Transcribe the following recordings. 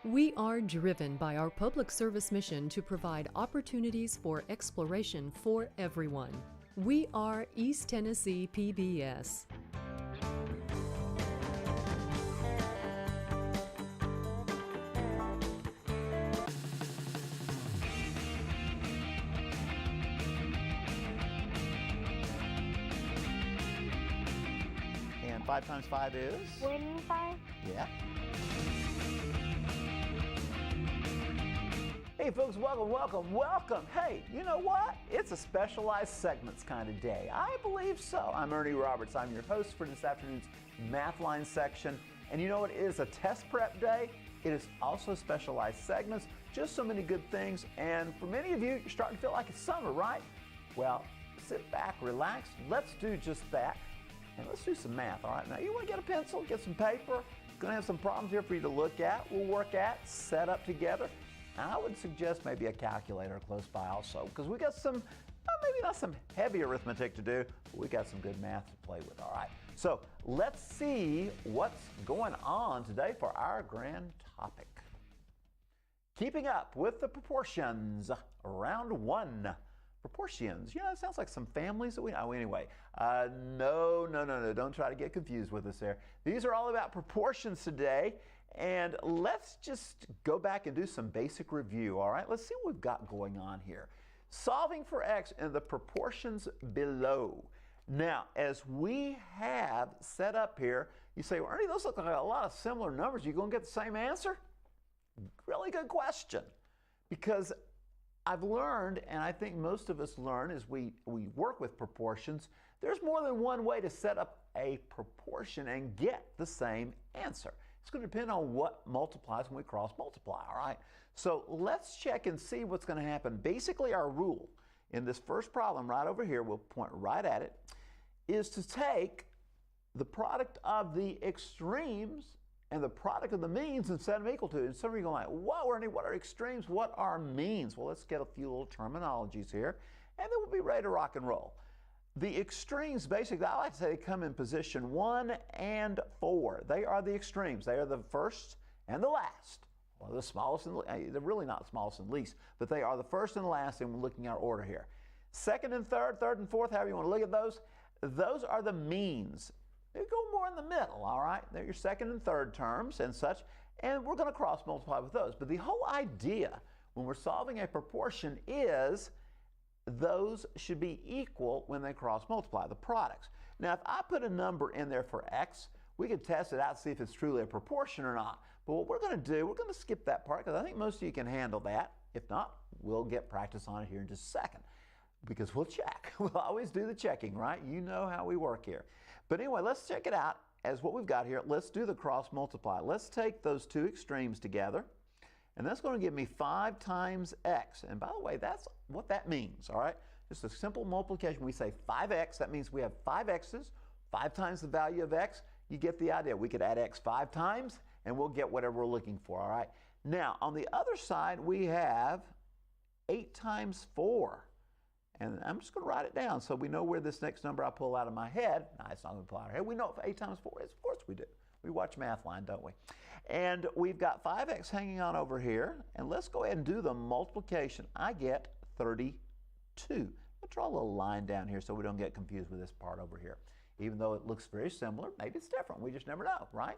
We are driven by our public service mission to provide opportunities for exploration for everyone. We are East Tennessee PBS. And 5 times 5 is? 25. Yeah. Hey folks, welcome. Hey, you know what? It's a specialized segments kind of day. I believe so. I'm Ernie Roberts. I'm your host for this afternoon's Mathline section. And you know what? It is a test prep day. It is also specialized segments. Just so many good things. And for many of you, you're starting to feel like it's summer, right? Well, sit back, relax. Let's do just that. And let's do some math, all right? Now, you want to get a pencil, get some paper. Going to have some problems here for you to look at. We'll work at, set up together. I would suggest maybe a calculator close by also, because we got some, maybe not some heavy arithmetic to do, but we got some good math to play with, all right? So let's see what's going on today for our grand topic. Keeping up with the proportions, round one. Proportions, you know, it sounds like some families that we know. Anyway, no, don't try to get confused with us there. These are all about proportions today, and let's just go back and do some basic review, all right? Let's see what we've got going on here. Solving for x in the proportions below. Now, as we have set up here, you say, well, Ernie, those look like a lot of similar numbers. You going to get the same answer? Really good question, because I've learned, and I think most of us learn as we work with proportions, there's more than one way to set up a proportion and get the same answer. It's going to depend on what multiplies when we cross multiply, all right? So let's check and see what's going to happen. Basically, our rule in this first problem right over here, we'll point right at it, is to take the product of the extremes and the product of the means and set them equal to. And some of you are going like, whoa, Ernie, what are extremes? What are means? Well, let's get a few little terminologies here, and then we'll be ready to rock and roll. The extremes, basically, I like to say they come in position 1 and 4. They are the extremes. They are the first and the last. Well, the smallest and they're really not smallest and least, but they are the first and the last, and we're looking at our order here. Second and third and fourth, however you want to look at those are the means. They go more in the middle, all right? They're your second and third terms and such, and we're going to cross multiply with those. But the whole idea when we're solving a proportion is those should be equal when they cross multiply, the products. Now, if I put a number in there for x, we could test it out to see if it's truly a proportion or not. But what we're going to do, we're going to skip that part because I think most of you can handle that. If not, we'll get practice on it here in just a second, because we'll check. We'll always do the checking, right? You know how we work here. But anyway, let's check it out as what we've got here. Let's do the cross multiply. Let's take those two extremes together, and that's going to give me 5 times x. And by the way, that's what that means, all right? Just a simple multiplication. We say 5x, that means we have 5 x's, 5 times the value of x. You get the idea. We could add x 5 times, and we'll get whatever we're looking for, all right? Now, on the other side, we have 8 times 4. And I'm just going to write it down so we know where this next number I pull out of my head. No, it's not going to pull out of our head. We know what 8 times 4 is. Of course we do. We watch Mathline, don't we? And we've got 5x hanging on over here. And let's go ahead and do the multiplication. I get 32. I'll draw a little line down here so we don't get confused with this part over here. Even though it looks very similar, maybe it's different. We just never know, right?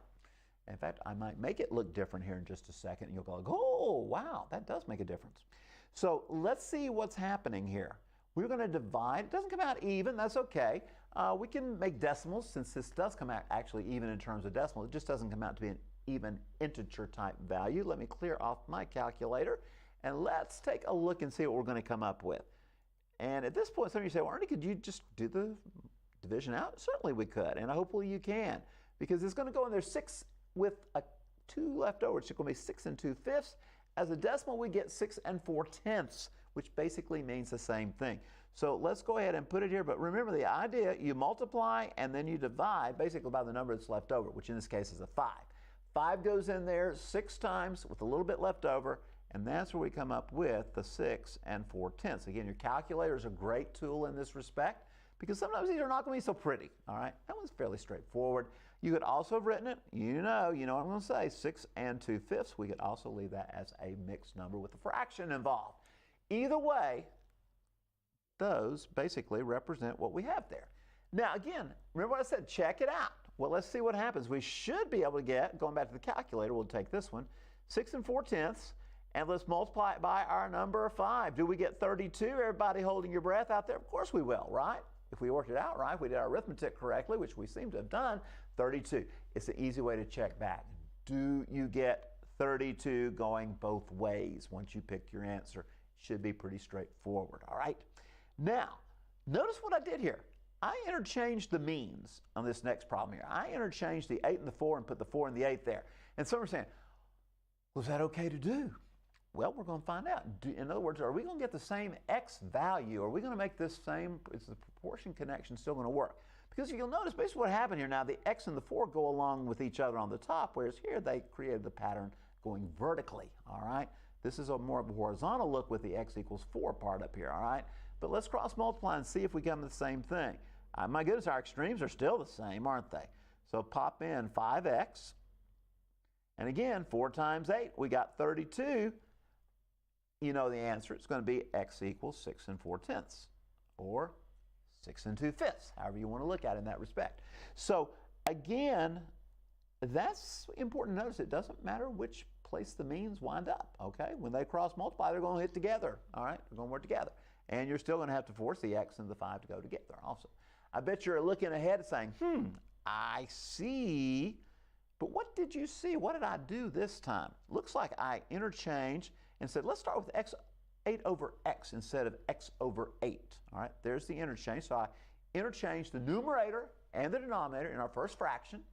In fact, I might make it look different here in just a second. And you'll go, oh, wow, that does make a difference. So let's see what's happening here. We're going to divide. It doesn't come out even. That's okay. We can make decimals since this does come out actually even in terms of decimal. It just doesn't come out to be an even integer type value. Let me clear off my calculator, and let's take a look and see what we're going to come up with. And at this point, some of you say, well, Ernie, could you just do the division out? Certainly we could, and hopefully you can, because it's going to go in there 6 with a 2 left over. It's going to be 6 2/5. As a decimal, we get 6 4/10, which basically means the same thing. So let's go ahead and put it here. But remember the idea, you multiply and then you divide basically by the number that's left over, which in this case is a 5. 5 goes in there 6 times with a little bit left over, and that's where we come up with the 6 4/10. Again, your calculator is a great tool in this respect, because sometimes these are not going to be so pretty, all right? That one's fairly straightforward. You could also have written it, you know what I'm going to say, 6 2/5. We could also leave that as a mixed number with a fraction involved. Either way, those basically represent what we have there. Now again, remember what I said, check it out. Well, let's see what happens. We should be able to get, going back to the calculator, we'll take this one, 6 4/10, and let's multiply it by our number 5. Do we get 32? Everybody holding your breath out there? Of course we will, right? If we worked it out right, if we did our arithmetic correctly, which we seem to have done, 32. It's an easy way to check back. Do you get 32 going both ways once you pick your answer? Should be pretty straightforward, all right? Now, notice what I did here. I interchanged the means on this next problem here. I interchanged the 8 and the 4 and put the 4 and the 8 there. And some are saying, was that okay to do? Well, we're going to find out. In other words, are we going to get the same x value? Are we going to make this same, is the proportion connection still going to work? Because you'll notice basically what happened here now, the x and the 4 go along with each other on the top, whereas here they created the pattern going vertically, all right? This is a more of a horizontal look with the x equals 4 part up here, all right? But let's cross multiply and see if we come to the same thing. My goodness, our extremes are still the same, aren't they? So pop in 5x, and again, 4 times 8, we got 32. You know the answer, it's going to be x equals 6 4/10, or 6 2/5, however you want to look at it in that respect. So again, that's important to notice. It doesn't matter which place the means wind up, okay? When they cross multiply, they're going to hit together, all right? They're going to work together. And you're still going to have to force the x and the 5 to go together also. I bet you're looking ahead and saying, I see, but what did you see? What did I do this time? Looks like I interchanged and said, let's start with 8 over x instead of x over 8. All right, there's the interchange. So I interchanged the numerator and the denominator in our first fraction.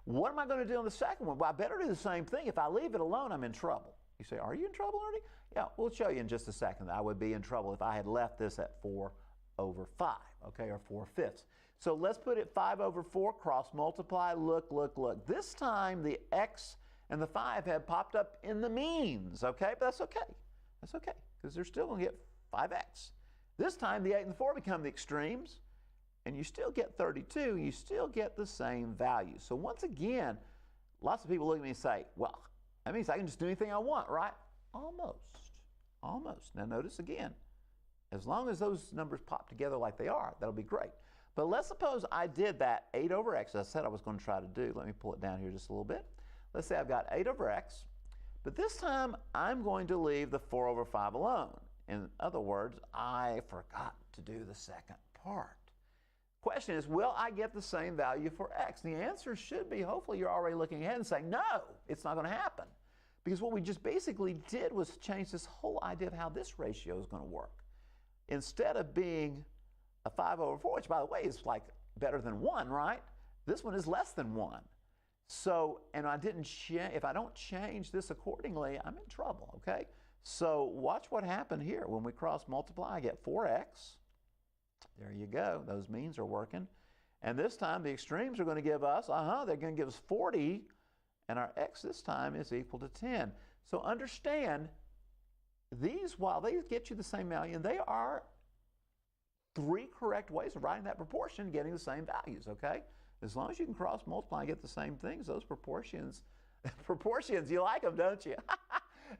What am I going to do on the second one? Well, I better do the same thing. If I leave it alone, I'm in trouble. You say, are you in trouble, Ernie? Yeah, we'll show you in just a second. I would be in trouble if I had left this at 4 over 5, okay, or 4/5. So let's put it 5 over 4, cross multiply, look. This time the x and the 5 have popped up in the means, okay? But that's okay. That's okay, because they're still going to get 5x. This time the 8 and the 4 become the extremes, and you still get 32. You still get the same value. So once again, lots of people look at me and say, well, that means I can just do anything I want, right? Almost. Now notice again, as long as those numbers pop together like they are, that'll be great. But let's suppose I did that 8 over x, as I said I was going to try to do. Let me pull it down here just a little bit. Let's say I've got 8 over x, but this time I'm going to leave the 4 over 5 alone. In other words, I forgot to do the second part. Question is, will I get the same value for x? The answer should be, hopefully you're already looking ahead and saying, no, it's not going to happen. Because what we just basically did was change this whole idea of how this ratio is going to work. Instead of being a 5 over 4, which by the way is like better than 1, right? This one is less than 1. So, and if I don't change this accordingly, I'm in trouble, okay? So watch what happened here. When we cross multiply, I get 4x. There you go. Those means are working. And this time the extremes are going to give us, they're going to give us 40, and our x this time is equal to 10. So understand, these, while they get you the same value, and they are 3 correct ways of writing that proportion, getting the same values, okay? As long as you can cross multiply and get the same things, those proportions, you like them, don't you?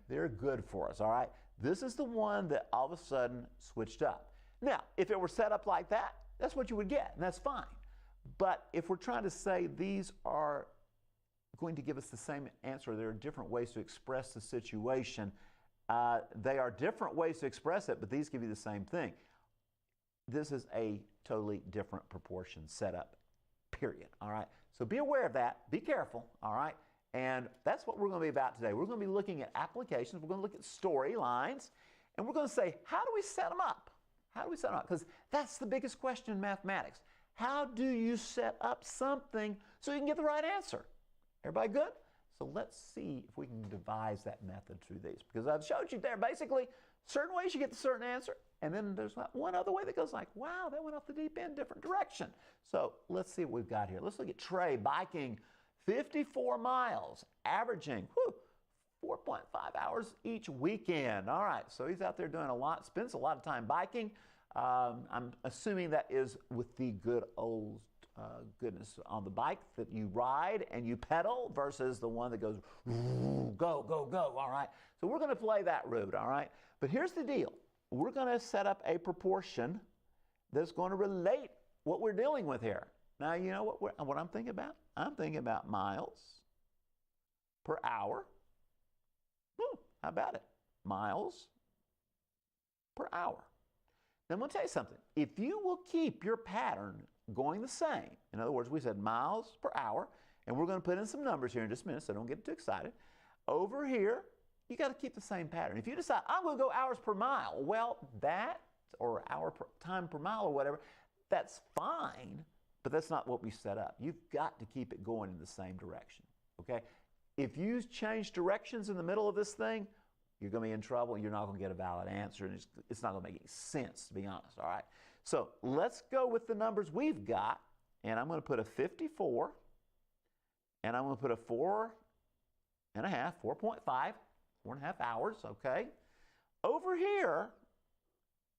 They're good for us, all right? This is the one that all of a sudden switched up. Now, if it were set up like that, that's what you would get, and that's fine. But if we're trying to say these are going to give us the same answer, there are different ways to express the situation. They are different ways to express it, but these give you the same thing. This is a totally different proportion setup, period, all right? So be aware of that. Be careful, all right? And that's what we're going to be about today. We're going to be looking at applications. We're going to look at storylines, and we're going to say, how do we set them up? How do we set them up? Because that's the biggest question in mathematics. How do you set up something so you can get the right answer? Everybody good? So let's see if we can devise that method through these. Because I've showed you there, basically, certain ways you get the certain answer, and then there's one other way that goes like, wow, that went off the deep end, different direction. So let's see what we've got here. Let's look at Trey biking 54 miles, averaging 4.5 hours each weekend. All right, so he's out there doing a lot, spends a lot of time biking. I'm assuming that is with the good old goodness, on the bike that you ride and you pedal versus the one that goes go, go, go, all right? So we're going to play that route, all right? But here's the deal. We're going to set up a proportion that's going to relate what we're dealing with here. Now, you know what I'm thinking about? I'm thinking about miles per hour. How about it? Miles per hour. Now, I'm going to tell you something. If you will keep your pattern going the same, in other words, we said miles per hour, and we're going to put in some numbers here in just a minute, so don't get too excited. Over here, you got to keep the same pattern. If you decide, I'm going to go hours per mile, well, that, or time per mile or whatever, that's fine, but that's not what we set up. You've got to keep it going in the same direction, okay? If you change directions in the middle of this thing, you're going to be in trouble and you're not going to get a valid answer, and it's not going to make any sense, to be honest, all right? So let's go with the numbers we've got, and I'm going to put a 54, and I'm going to put a 4.5, 4.5 hours, okay? Over here,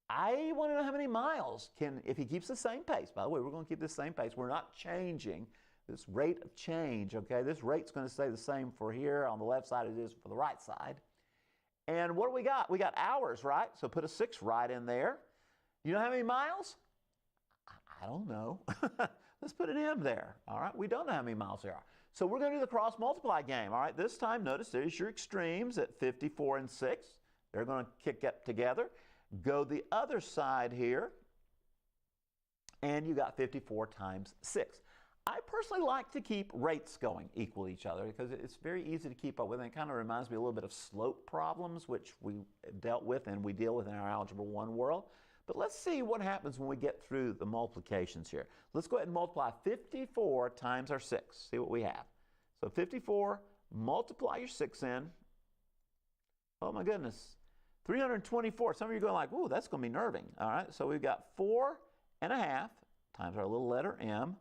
I want to know how many miles if he keeps the same pace. By the way, we're going to keep the same pace. We're not changing this rate of change, okay? This rate's going to stay the same for here on the left side as it is for the right side. And what do we got? We got hours, right? So put a 6 right in there. You know how many miles? I don't know. Let's put an M there, all right? We don't know how many miles there are. So we're going to do the cross multiply game, all right? This time, notice there's your extremes at 54 and 6. They're going to kick up together. Go the other side here, and you got 54 times 6. I personally like to keep rates going equal to each other because it's very easy to keep up with, and it kind of reminds me a little bit of slope problems, which we dealt with and we deal with in our Algebra 1 world. But let's see what happens when we get through the multiplications here. Let's go ahead and multiply 54 times our 6. See what we have. So 54, multiply your 6 in. Oh my goodness. 324. Some of you are going like, ooh, that's going to be nerving. All right, so we've got 4.5 times our little letter M.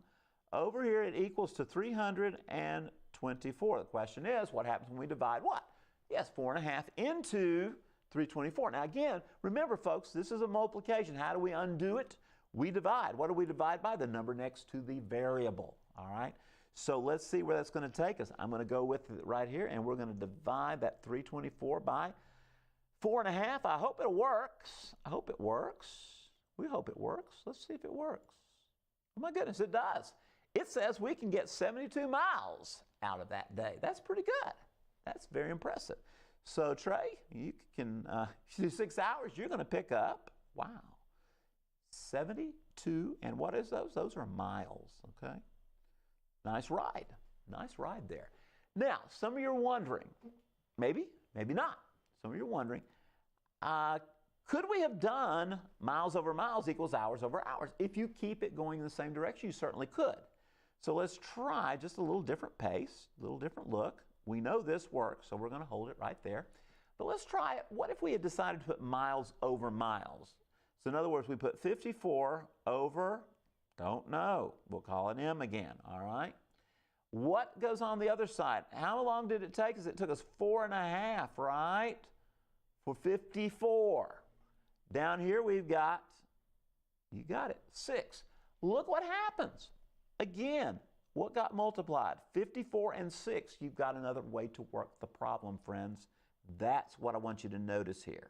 Over here, it equals to 324. The question is, what happens when we divide what? Yes, 4.5 into 324. Now again, remember folks, this is a multiplication. How do we undo it? We divide. What do we divide by? The number next to the variable. All right, so let's see where that's going to take us. I'm going to go with it right here, and we're going to divide that 324 by 4.5. I hope it works. I hope it works. We hope it works. Let's see if it works. Oh my goodness, it does. It says we can get 72 miles out of that day. That's pretty good. That's very impressive. So Trey, you can do 6 hours. You're going to pick up, wow, 72, and what is those? Those are miles, okay? Nice ride. Nice ride there. Now, some of you are wondering, maybe not. Some of you are wondering, could we have done miles over miles equals hours over hours? If you keep it going in the same direction, you certainly could. So let's try just a little different pace, a little different look. We know this works, so we're going to hold it right there. But let's try it. What if we had decided to put miles over miles? So in other words, we put 54 over, don't know. We'll call it M again, all right? What goes on the other side? How long did it take us? It took us 4.5, right? For 54. Down here we've got, you got it, 6. Look what happens. Again, what got multiplied? 54 and 6. You've got another way to work the problem, friends. That's what I want you to notice here.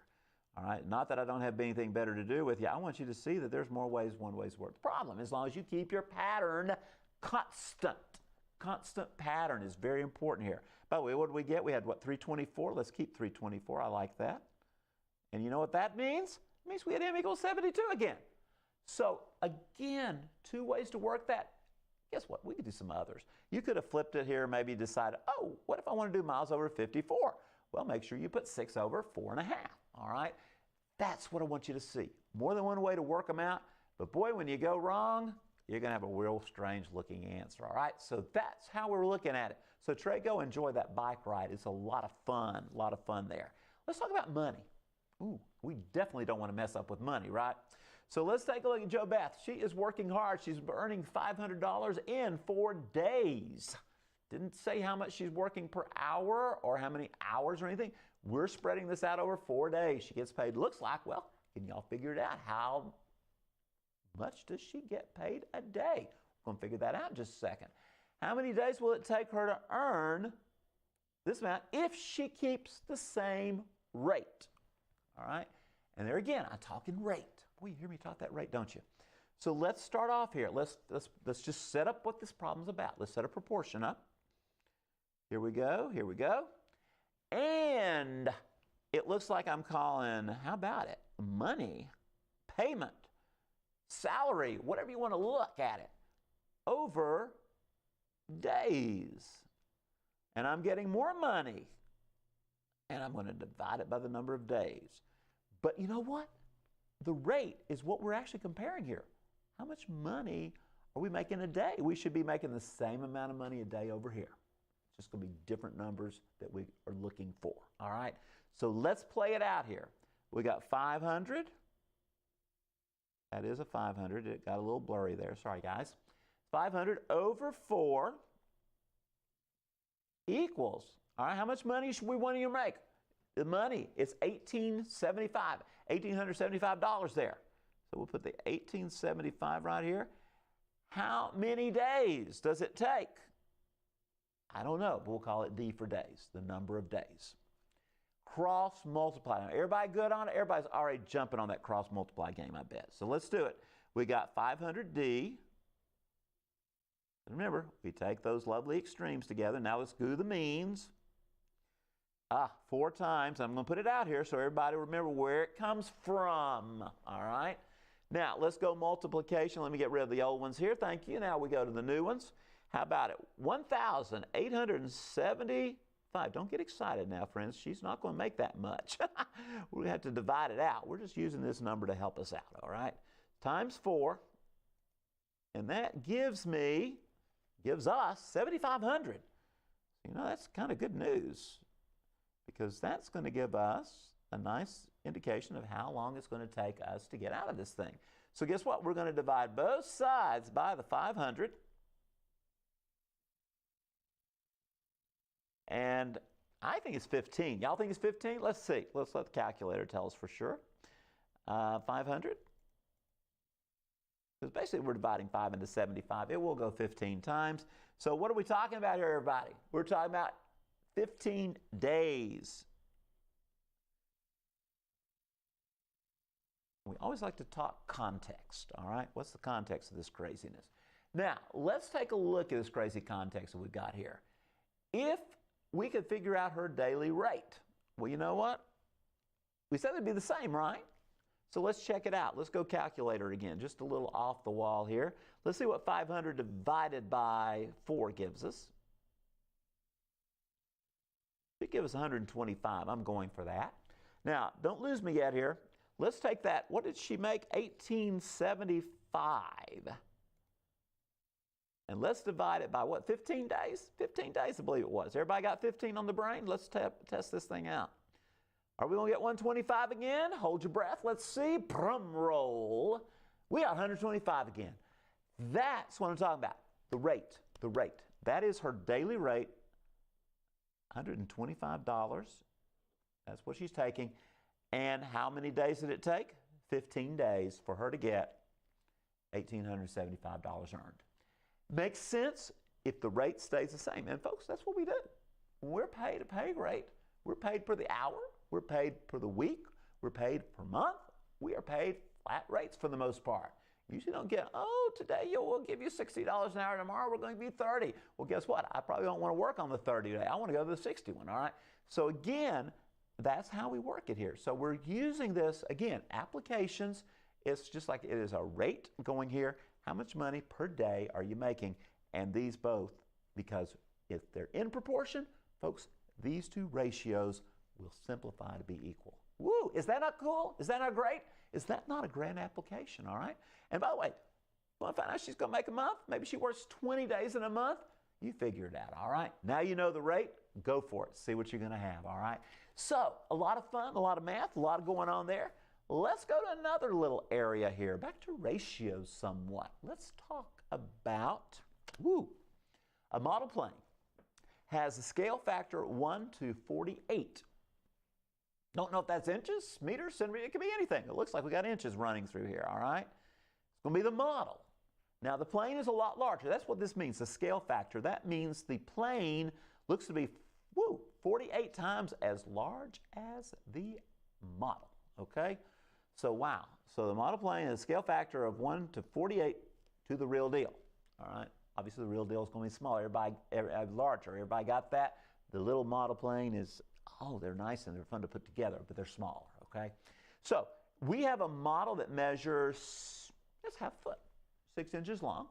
All right, not that I don't have anything better to do with you. I want you to see that there's more ways, one way to work the problem, as long as you keep your pattern constant. Constant pattern is very important here. By the way, what did we get? We had, what, 324? Let's keep 324. I like that. And you know what that means? It means we had M equals 72 again. So again, 2 ways to work that. Guess what? We could do some others. You could have flipped it here, maybe decided, oh, what if I want to do miles over 54? Well, make sure you put 6 over 4.5, all right? That's what I want you to see. More than one way to work them out, but boy, when you go wrong, you're going to have a real strange looking answer, all right? So that's how we're looking at it. So Trey, go enjoy that bike ride. It's a lot of fun there. Let's talk about money. Ooh, we definitely don't want to mess up with money, right? So let's take a look at Jo Beth. She is working hard. She's earning $500 in 4 days. Didn't say how much she's working per hour or how many hours or anything. We're spreading this out over 4 days. She gets paid, looks like, well, can y'all figure it out? How much does she get paid a day? We're going to figure that out in just a second. How many days will it take her to earn this amount if she keeps the same rate? All right? And there again, I'm talking rate. Boy, you hear me talk that rate, don't you? So let's start off here. Let's just set up what this problem's about. Let's set a proportion up. Here we go. Here we go. And it looks like I'm calling, how about it? Money, payment, salary, whatever you want to look at it, over days. And I'm getting more money. And I'm going to divide it by the number of days. But you know what? The rate is what we're actually comparing here. How much money are we making a day? We should be making the same amount of money a day over here. It's just going to be different numbers that we are looking for. All right? So let's play it out here. We got 500. That is a 500. It got a little blurry there. Sorry, guys. 500 over 4 equals, all right, how much money should we want you to make? The money is $1,875 there. So we'll put the $1,875 right here. How many days does it take? I don't know, but we'll call it D for days, the number of days. Cross multiply. Now, everybody good on it? Everybody's already jumping on that cross multiply game, I bet. So let's do it. We got 500D. Remember, we take those lovely extremes together. Now let's do the means. 4 times. I'm going to put it out here so everybody remember where it comes from. All right? Now, let's go multiplication. Let me get rid of the old ones here. Thank you. Now we go to the new ones. How about it? 1,875. Don't get excited now, friends. She's not going to make that much. We have to divide it out. We're just using this number to help us out, all right? Times 4. And that gives us 7,500. You know, that's kind of good news because that's going to give us a nice indication of how long it's going to take us to get out of this thing. So guess what? We're going to divide both sides by the 500. And I think it's 15. Y'all think it's 15? Let's see. Let's let the calculator tell us for sure. 500. Because basically we're dividing 5 into 75. It will go 15 times. So what are we talking about here, everybody? We're talking about 15 days. We always like to talk context, all right? What's the context of this craziness? Now, let's take a look at this crazy context that we've got here. If we could figure out her daily rate, well, you know what? We said it'd be the same, right? So let's check it out. Let's go calculator again, just a little off the wall here. Let's see what 500 divided by 4 gives us. It gives us 125. I'm going for that. Now, don't lose me yet here. Let's take that. What did she make? 1875. And let's divide it by what? 15 days? 15 days, I believe it was. Everybody got 15 on the brain? Let's test this thing out. Are we going to get 125 again? Hold your breath. Let's see. Drum roll. We got 125 again. That's what I'm talking about. The rate. The rate. That is her daily rate. $125. That's what she's taking. And how many days did it take? 15 days for her to get $1,875 earned. Makes sense if the rate stays the same. And folks, that's what we do. When we're paid a pay rate, we're paid per the hour, we're paid per the week, we're paid per month. We are paid flat rates for the most part. You usually don't get, oh, today we'll give you $60 an hour, tomorrow we're going to be $30. Well, guess what? I probably don't want to work on the 30 day. I want to go to the 60 one, all right? So again, that's how we work it here. So we're using this, again, applications. It's just like it is a rate going here. How much money per day are you making? And these both, because if they're in proportion, folks, these two ratios will simplify to be equal. Woo! Is that not cool? Is that not great? Is that not a grand application, all right? And by the way, you want to find out she's going to make a month? Maybe she works 20 days in a month? You figure it out, all right? Now you know the rate. Go for it. See what you're going to have, all right? So, a lot of fun, a lot of math, a lot going on there. Let's go to another little area here. Back to ratios somewhat. Let's talk about, a model plane has a scale factor 1 to 48. Don't know if that's inches, meters, centimeters, it could be anything. It looks like we got inches running through here, all right? It's going to be the model. Now the plane is a lot larger. That's what this means, the scale factor. That means the plane looks to be 48 times as large as the model, okay? So wow, so the model plane has a scale factor of 1 to 48 to the real deal, all right? Obviously the real deal is going to be smaller, larger. Everybody got that? The little model plane is, oh, they're nice and they're fun to put together, but they're smaller, okay? So we have a model that measures, let's have a foot, 6 inches long.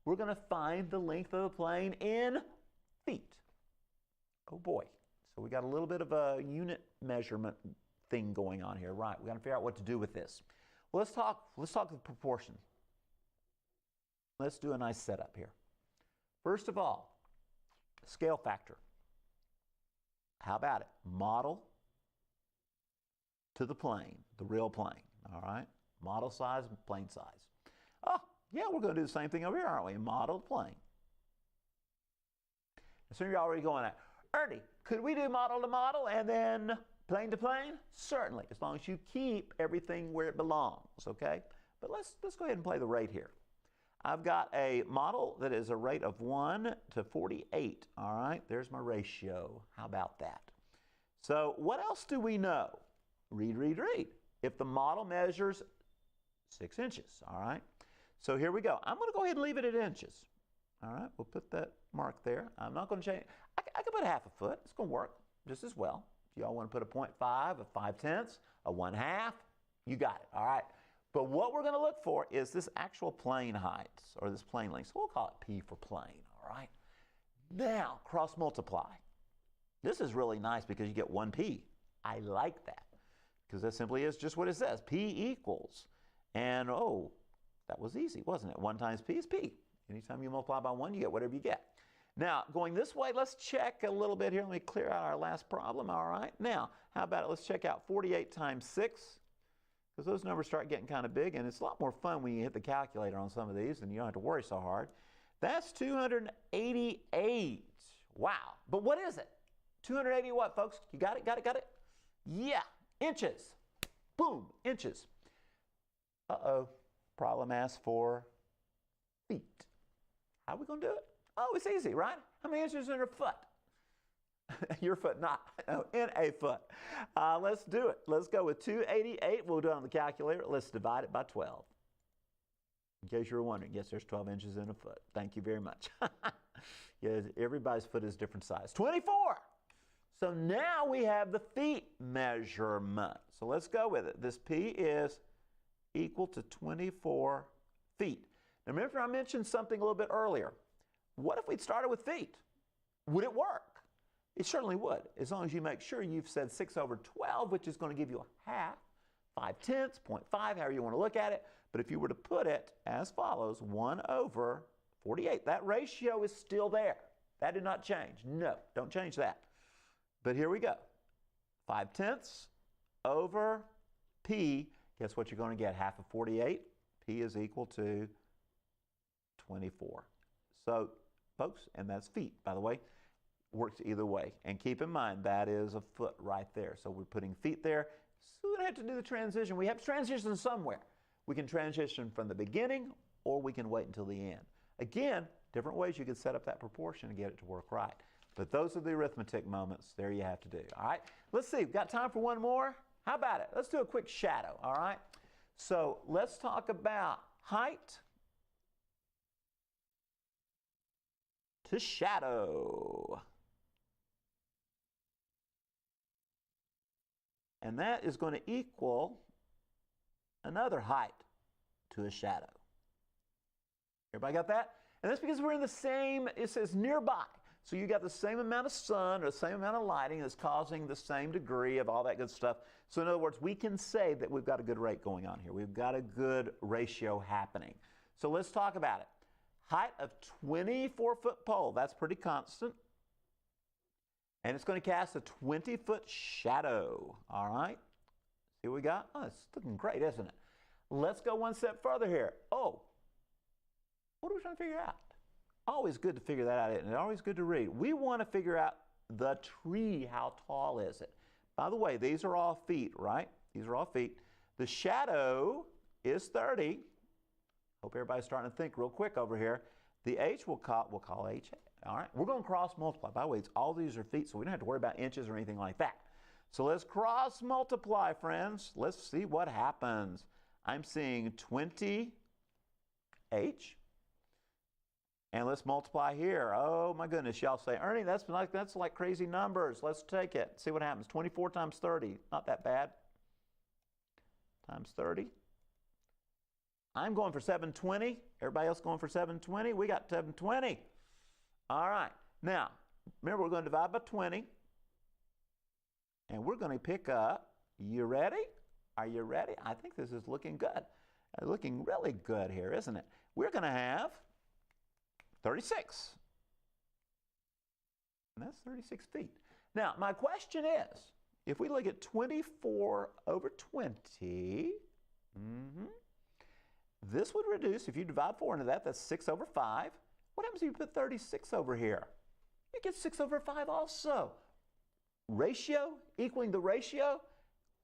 We're going to find the length of the plane in feet. Oh boy, so we got a little bit of a unit measurement thing going on here, right? We got to figure out what to do with this. Well, let's talk the proportion. Let's do a nice setup here. First of all, scale factor. How about it? Model to the plane, the real plane, all right? Model size and plane size. Oh, yeah, we're going to do the same thing over here, aren't we? Model plane. So you're already going at, Ernie, could we do model to model and then plane to plane? Certainly, as long as you keep everything where it belongs, okay? But let's go ahead and play the rate here. I've got a model that is a rate of 1 to 48, all right? There's my ratio. How about that? So what else do we know? Read, read, read. If the model measures 6 inches, all right? So here we go. I'm going to go ahead and leave it at inches. All right, we'll put that mark there. I'm not going to change. I can put half a foot. It's going to work just as well. If y'all want to put a 0.5, a 5/10, a 1/2, you got it, all right? But what we're going to look for is this actual plane height, or this plane length. So we'll call it P for plane, all right? Now, cross multiply. This is really nice because you get 1P. I like that because that simply is just what it says. P equals. And, oh, that was easy, wasn't it? 1 times P is P. Anytime you multiply by 1, you get whatever you get. Now, going this way, let's check a little bit here. Let me clear out our last problem, all right? Now, how about it? Let's check out 48 times 6, because those numbers start getting kind of big, and it's a lot more fun when you hit the calculator on some of these, and you don't have to worry so hard. That's 288. Wow. But what is it? 280 what, folks? You got it? Got it? Got it? Yeah. Inches. Boom. Inches. Uh-oh. Problem asks for feet. How are we going to do it? Oh, it's easy, right? How many inches in a foot? Your foot, not. No, in a foot. Let's do it. Let's go with 288. We'll do it on the calculator. Let's divide it by 12. In case you were wondering, yes, there's 12 inches in a foot. Thank you very much. Yes, everybody's foot is different size. 24. So now we have the feet measurement. So let's go with it. This P is equal to 24 feet. Now remember I mentioned something a little bit earlier. What if we'd started with feet? Would it work? It certainly would, as long as you make sure you've said 6 over 12, which is going to give you a half, 5/10, 0.5, however you want to look at it. But if you were to put it as follows, 1 over 48, that ratio is still there. That did not change. No, don't change that. But here we go. 5/10 over P. Guess what you're going to get? Half of 48. P is equal to 24. So, folks, and that's feet, by the way, works either way. And keep in mind, that is a foot right there. So we're putting feet there. So we don't have to do the transition. We have to transition somewhere. We can transition from the beginning, or we can wait until the end. Again, different ways you can set up that proportion and get it to work right. But those are the arithmetic moments there you have to do. All right, let's see. We've got time for one more. How about it? Let's do a quick shadow, all right? So let's talk about height to shadow. And that is going to equal another height to a shadow. Everybody got that? And that's because we're in the same, it says nearby. So you got the same amount of sun or the same amount of lighting that's causing the same degree of all that good stuff. So in other words, we can say that we've got a good rate going on here. We've got a good ratio happening. So let's talk about it. Height of 24-foot pole, that's pretty constant. And it's going to cast a 20-foot shadow, all right? See what we got? Oh, it's looking great, isn't it? Let's go one step further here. Oh, what are we trying to figure out? Always good to figure that out, isn't it? Always good to read. We want to figure out the tree, how tall is it? By the way, these are all feet, right? These are all feet. The shadow is 30. Hope everybody's starting to think real quick over here. The h we'll call h. All right, we're going to cross multiply. By the way, all these are feet, so we don't have to worry about inches or anything like that. So let's cross multiply, friends. Let's see what happens. I'm seeing 20h. And let's multiply here. Oh my goodness, y'all say, Ernie, that's like crazy numbers. Let's take it. See what happens. 24 times 30, not that bad. Times 30. I'm going for 720. Everybody else going for 720? We got 720. All right. Now, remember we're going to divide by 20. And we're going to pick up, you ready? Are you ready? I think this is looking good. Looking really good here, isn't it? We're going to have 36. And that's 36 feet. Now, my question is, if we look at 24 over 20, this would reduce, if you divide 4 into that, that's 6 over 5. What happens if you put 36 over here? You get 6 over 5 also. Ratio equaling the ratio,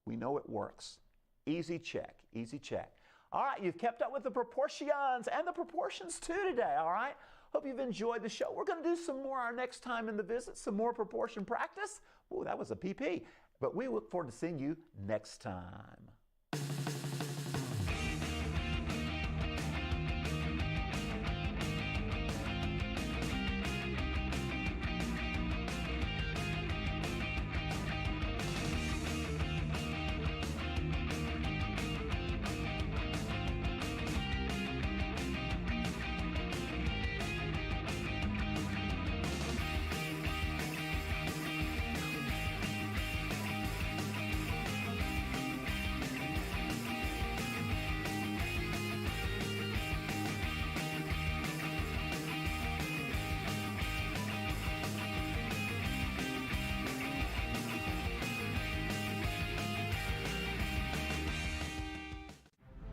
we know it works. Easy check, easy check. All right, you've kept up with the proportions and the proportions too today, all right? Hope you've enjoyed the show. We're going to do some more our next time in the visit, some more proportion practice. Ooh, that was a PP. But we look forward to seeing you next time.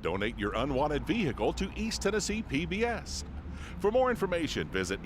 Donate your unwanted vehicle to East Tennessee PBS. For more information, visit